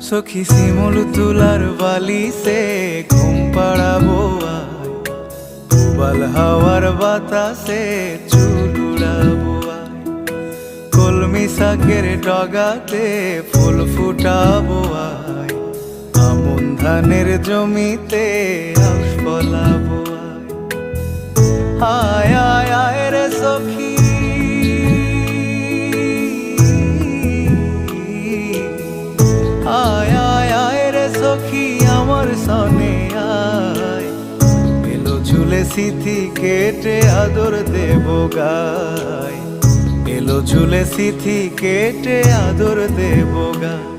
সখী শিমুল তুলার বালিশে ঘুম পাড়াবো আয়, উবাল হাওয়ার বাতাসে চুল উড়াবো আয়, কলমি শাকের ডগাতে ফুল ফুটাবো আয়, আমন ধানের জমিতে আউশ ফলাবো আয়। আয় আয় আয় রে সখী, আয় আয় আয় রে সখী আমার সনে আয়, এলো ঝুলে সিথি কেটে আদর দেব গায়, এলো ঝুলে সিথি কেটে আদর দেব গায়।